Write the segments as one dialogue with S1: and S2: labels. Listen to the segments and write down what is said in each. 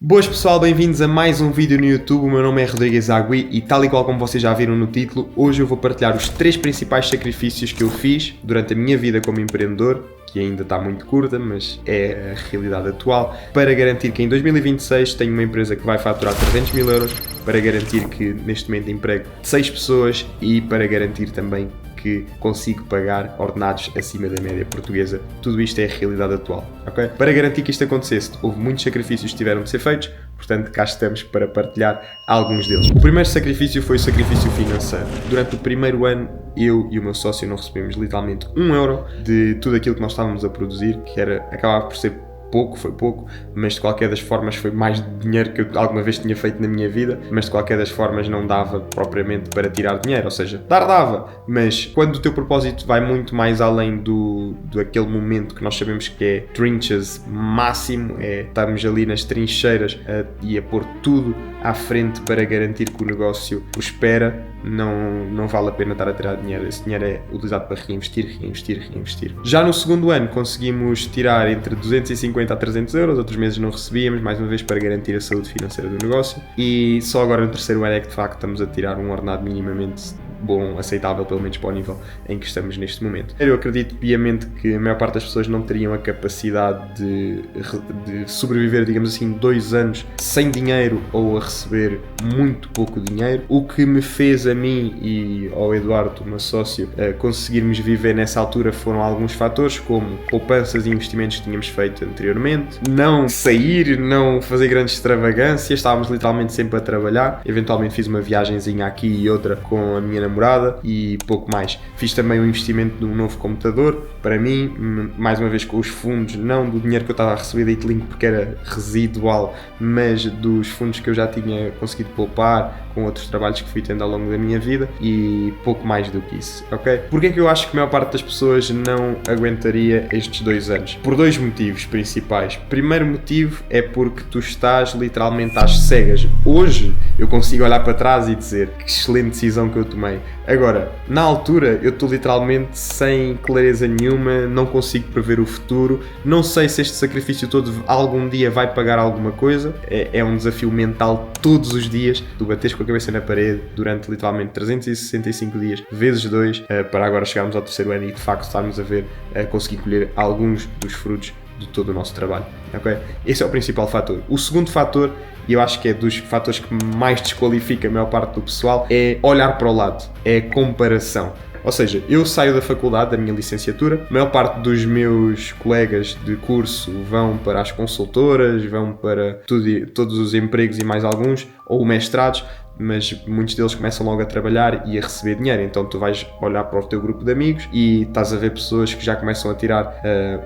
S1: Boas pessoal, bem-vindos a mais um vídeo no YouTube. O meu nome é Rodrigues Agui e tal e qual como vocês já viram no título, hoje eu vou partilhar os 3 principais sacrifícios que eu fiz durante a minha vida como empreendedor, que ainda está muito curta, mas é a realidade atual, para garantir que em 2026 tenho uma empresa que vai faturar 300 mil euros, para garantir que neste momento emprego 6 pessoas e para garantir também que consigo pagar ordenados acima da média portuguesa. Tudo isto é a realidade atual, ok? Para garantir que isto acontecesse, houve muitos sacrifícios que tiveram de ser feitos, portanto cá estamos para partilhar alguns deles. O primeiro sacrifício foi o sacrifício financeiro. Durante o primeiro ano, eu e o meu sócio não recebemos literalmente 1 euro de tudo aquilo que nós estávamos a produzir, que acabava por ser pouco, foi pouco, mas de qualquer das formas foi mais dinheiro que eu alguma vez tinha feito na minha vida, mas de qualquer das formas não dava propriamente para tirar dinheiro, ou seja, dava, mas quando o teu propósito vai muito mais além do aquele momento que nós sabemos que é trinchas máximo, estamos ali nas trincheiras e a pôr tudo à frente para garantir que o negócio prospera, não vale a pena estar a tirar dinheiro. Esse dinheiro é utilizado para reinvestir. Já no segundo ano conseguimos tirar entre 250 a 300 euros, outros meses não recebíamos, mais uma vez para garantir a saúde financeira do negócio, e só agora no terceiro ano é que de facto estamos a tirar um ordenado minimamente bom, aceitável, pelo menos para o nível em que estamos neste momento. Eu acredito piamente que a maior parte das pessoas não teriam a capacidade de sobreviver, digamos assim, 2 anos sem dinheiro ou a receber muito pouco dinheiro. O que me fez a mim e ao Eduardo, o meu sócio, conseguirmos viver nessa altura foram alguns fatores, como poupanças e investimentos que tínhamos feito anteriormente, não sair, não fazer grandes extravagâncias, estávamos literalmente sempre a trabalhar. Eventualmente fiz uma viagenzinha aqui e outra com a minha namorada e pouco mais. Fiz também um investimento num novo computador para mim, mais uma vez com os fundos, não do dinheiro que eu estava a receber da Itlink porque era residual, mas dos fundos que eu já tinha conseguido poupar com outros trabalhos que fui tendo ao longo da minha vida e pouco mais do que isso, ok? Porquê é que eu acho que a maior parte das pessoas não aguentaria estes 2 anos? Por 2 motivos principais. Primeiro motivo é porque tu estás literalmente às cegas. Hoje eu consigo olhar para trás e dizer que excelente decisão que eu tomei. Agora, na altura eu estou literalmente sem clareza nenhuma, não consigo prever o futuro, não sei se este sacrifício todo algum dia vai pagar alguma coisa. É um desafio mental todos os dias, tu bateres com a cabeça na parede durante literalmente 365 dias vezes 2 para agora chegarmos ao terceiro ano e de facto estarmos a ver conseguir colher alguns dos frutos de todo o nosso trabalho, ok? Esse é o principal fator. O segundo fator, e eu acho que é dos fatores que mais desqualifica a maior parte do pessoal, é olhar para o lado, é a comparação. Ou seja, eu saio da faculdade, da minha licenciatura, a maior parte dos meus colegas de curso vão para as consultoras, vão para todos os empregos e mais alguns, ou mestrados, mas muitos deles começam logo a trabalhar e a receber dinheiro, então tu vais olhar para o teu grupo de amigos e estás a ver pessoas que já começam a tirar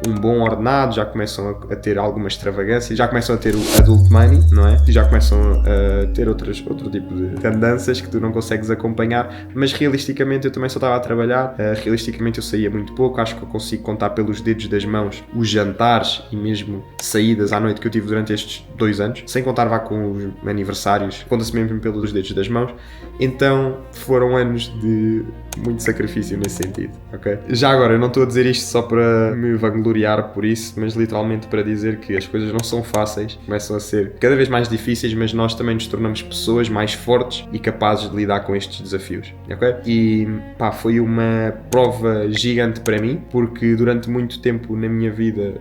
S1: um bom ordenado, já começam a ter alguma extravagância, já começam a ter o adult money, não é? E já começam a ter outro tipo de andanças que tu não consegues acompanhar, mas realisticamente eu também só estava a trabalhar, realisticamente eu saía muito pouco, acho que eu consigo contar pelos dedos das mãos os jantares e mesmo saídas à noite que eu tive durante estes 2 anos, sem contar vá com os aniversários, conta-se mesmo pelos dedos das mãos, então foram anos de muito sacrifício nesse sentido, ok? Já agora, eu não estou a dizer isto só para me vangloriar por isso, mas literalmente para dizer que as coisas não são fáceis, começam a ser cada vez mais difíceis, mas nós também nos tornamos pessoas mais fortes e capazes de lidar com estes desafios, ok? E pá, foi uma prova gigante para mim, porque durante muito tempo na minha vida,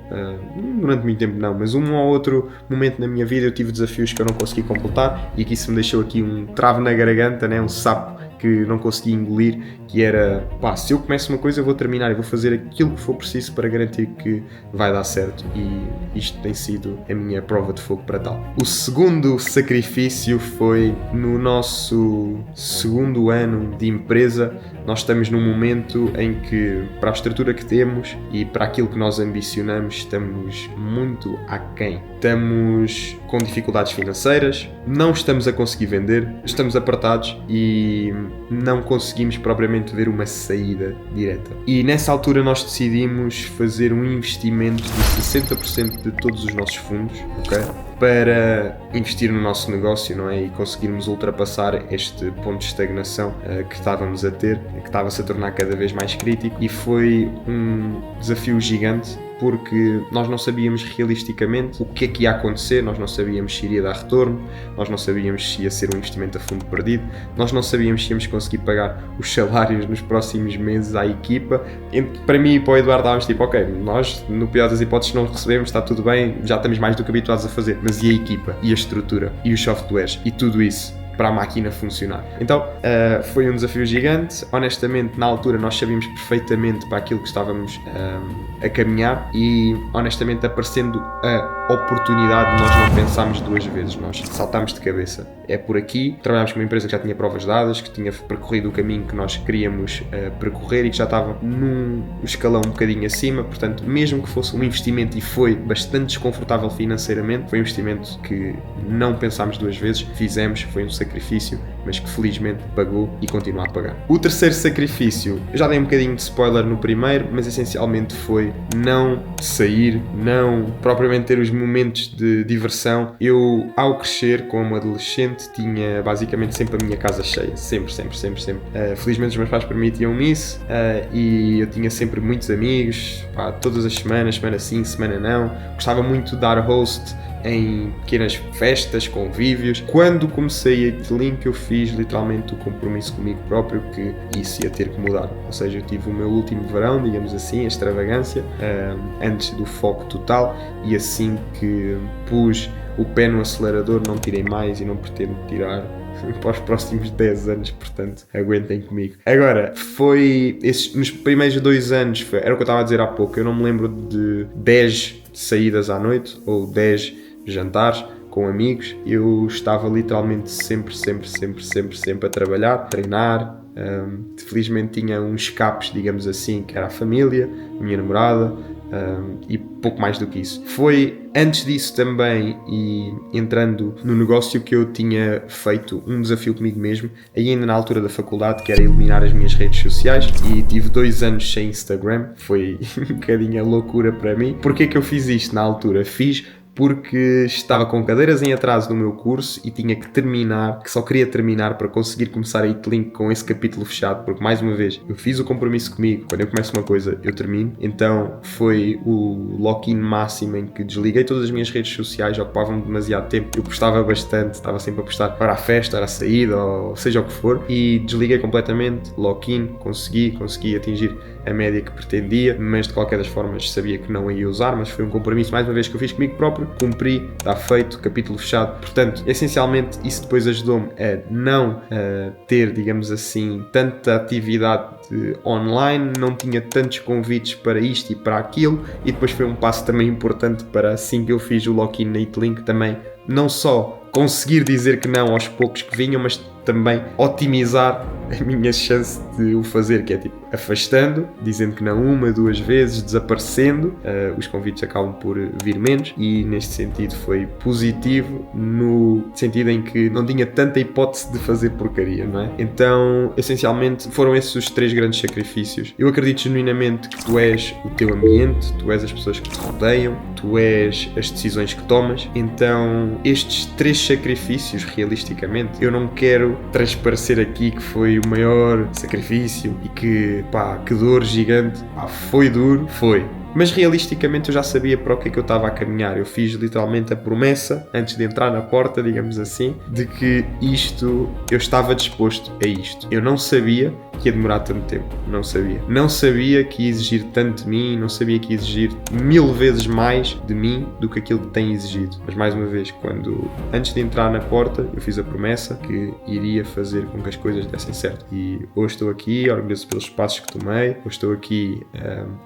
S1: durante muito tempo não, mas um ou outro momento na minha vida eu tive desafios que eu não consegui completar e que isso me deixou aqui um travo na garganta, né? Um sapo que não consegui engolir, que era, pá, se eu começo uma coisa eu vou terminar e vou fazer aquilo que for preciso para garantir que vai dar certo, e isto tem sido a minha prova de fogo para tal. O segundo sacrifício foi no nosso segundo ano de empresa. Nós estamos num momento em que, para a estrutura que temos e para aquilo que nós ambicionamos, estamos muito aquém. Estamos com dificuldades financeiras, não estamos a conseguir vender, estamos apertados e não conseguimos propriamente ver uma saída direta. E nessa altura nós decidimos fazer um investimento de 60% de todos os nossos fundos, ok? Para investir no nosso negócio, não é? E conseguirmos ultrapassar este ponto de estagnação que estávamos a ter, que estava-se a tornar cada vez mais crítico, e foi um desafio gigante porque nós não sabíamos realisticamente o que é que ia acontecer, nós não sabíamos se iria dar retorno, nós não sabíamos se ia ser um investimento a fundo perdido, nós não sabíamos se íamos conseguir pagar os salários nos próximos meses à equipa. Para mim e para o Eduardo estávamos tipo, ok, nós no pior das hipóteses não recebemos, está tudo bem, já estamos mais do que habituados a fazer, mas e a equipa, e a estrutura, e os softwares, e tudo isso para a máquina funcionar? Então foi um desafio gigante. Honestamente, na altura nós sabíamos perfeitamente para aquilo que estávamos a caminhar e honestamente, aparecendo a oportunidade, nós não pensámos duas vezes, nós saltámos de cabeça. É por aqui. Trabalhámos com uma empresa que já tinha provas dadas, que tinha percorrido o caminho que nós queríamos percorrer e que já estava num escalão um bocadinho acima, portanto, mesmo que fosse um investimento, e foi bastante desconfortável financeiramente, foi um investimento que não pensámos duas vezes, fizemos, foi um sacrifício, mas que felizmente pagou e continua a pagar. O terceiro sacrifício, eu já dei um bocadinho de spoiler no primeiro, mas essencialmente foi não sair, não propriamente ter os momentos de diversão. Eu, ao crescer como adolescente, tinha basicamente sempre a minha casa cheia, sempre. Felizmente os meus pais permitiam-me isso e eu tinha sempre muitos amigos, todas as semanas, semana sim, semana não. Gostava muito de dar host em pequenas festas, convívios. Quando comecei a Itlink, eu fiz literalmente o compromisso comigo próprio que isso ia ter que mudar. Ou seja, eu tive o meu último verão, digamos assim, a extravagância, antes do foco total, e assim que pus o pé no acelerador, não tirei mais e não pretendo tirar para os próximos 10 anos, portanto, aguentem comigo. Agora, foi nos primeiros 2 anos, era o que eu estava a dizer há pouco, eu não me lembro de 10 saídas à noite ou 10 jantares com amigos. Eu estava literalmente sempre a trabalhar, a treinar. Felizmente tinha uns escapes, digamos assim, que era a família, a minha namorada, e pouco mais do que isso. Foi antes disso também, e entrando no negócio, que eu tinha feito um desafio comigo mesmo, ainda na altura da faculdade, que era eliminar as minhas redes sociais, e tive 2 anos sem Instagram. Foi um bocadinho a loucura para mim. Porquê que eu fiz isto na altura? Fiz porque estava com cadeiras em atraso no meu curso e tinha que terminar, que só queria terminar para conseguir começar a Itlink com esse capítulo fechado, porque mais uma vez, eu fiz o compromisso comigo, quando eu começo uma coisa, eu termino. Então foi o lock-in máximo em que desliguei todas as minhas redes sociais, ocupavam demasiado tempo, eu postava bastante, estava sempre a postar para a festa, para a saída, ou seja o que for, e desliguei completamente, lock-in, consegui atingir a média que pretendia, mas de qualquer das formas sabia que não ia usar, mas foi um compromisso mais uma vez que eu fiz comigo próprio, cumpri, está feito, capítulo fechado. Portanto, essencialmente isso depois ajudou-me a não ter, digamos assim, tanta atividade online, não tinha tantos convites para isto e para aquilo, e depois foi um passo também importante para, assim que eu fiz o lock-in na Itlink, também não só conseguir dizer que não aos poucos que vinham, mas também otimizar a minha chance de o fazer, que é tipo afastando, dizendo que não 1, 2 vezes, desaparecendo, os convites acabam por vir menos, e neste sentido foi positivo, no sentido em que não tinha tanta hipótese de fazer porcaria, não é? Então, essencialmente, foram esses os 3 grandes sacrifícios. Eu acredito genuinamente que tu és o teu ambiente, tu és as pessoas que te rodeiam, tu és as decisões que tomas. Então, estes 3 sacrifícios, realisticamente, eu não quero transparecer aqui que foi o maior sacrifício e que dor gigante. Foi duro, foi. Mas realisticamente eu já sabia para o que é que eu estava a caminhar. Eu fiz literalmente a promessa, antes de entrar na porta, digamos assim, de que eu estava disposto a isto. Eu não sabia que ia demorar tanto tempo. Não sabia que ia exigir tanto de mim, não sabia que ia exigir 1000 vezes mais de mim do que aquilo que tem exigido. Mas mais uma vez, antes de entrar na porta, eu fiz a promessa que iria fazer com que as coisas dessem certo. E hoje estou aqui, orgulhoso pelos passos que tomei, hoje estou aqui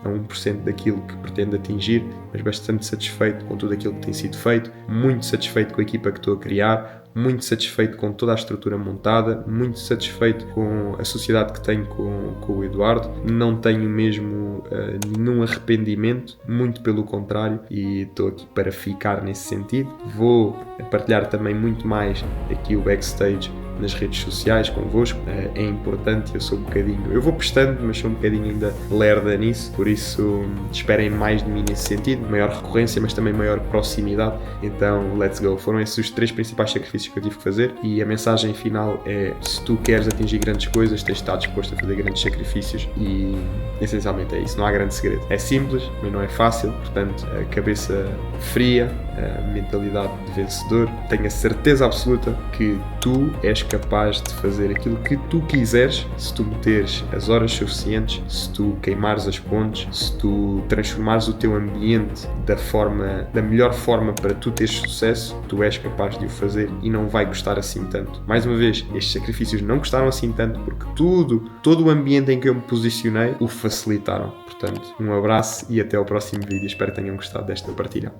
S1: a 1% daquilo que pretendo atingir, mas bastante satisfeito com tudo aquilo que tem sido feito, muito satisfeito com a equipa que estou a criar, muito satisfeito com toda a estrutura montada, muito satisfeito com a sociedade que tenho com o Eduardo. Não tenho mesmo nenhum arrependimento, muito pelo contrário, e estou aqui para ficar nesse sentido. Vou partilhar também muito mais aqui o backstage nas redes sociais convosco, é importante. Eu vou postando, mas sou um bocadinho ainda lerda nisso, por isso esperem mais de mim nesse sentido, maior recorrência, mas também maior proximidade. Então, let's go. Foram esses os 3 principais sacrifícios que eu tive que fazer, e a mensagem final é: se tu queres atingir grandes coisas, tens de estar disposto a fazer grandes sacrifícios, e essencialmente é isso. Não há grande segredo. É simples, mas não é fácil, portanto, a cabeça fria, a mentalidade de vencedor. Tenho a certeza absoluta que tu és capaz de fazer aquilo que tu quiseres, se tu meteres as horas suficientes, se tu queimares as pontes, se tu transformares o teu ambiente da melhor forma para tu teres sucesso. Tu és capaz de o fazer e não vai custar assim tanto. Mais uma vez, estes sacrifícios não custaram assim tanto porque todo o ambiente em que eu me posicionei o facilitaram. Portanto, um abraço e até ao próximo vídeo. Espero que tenham gostado desta partilha.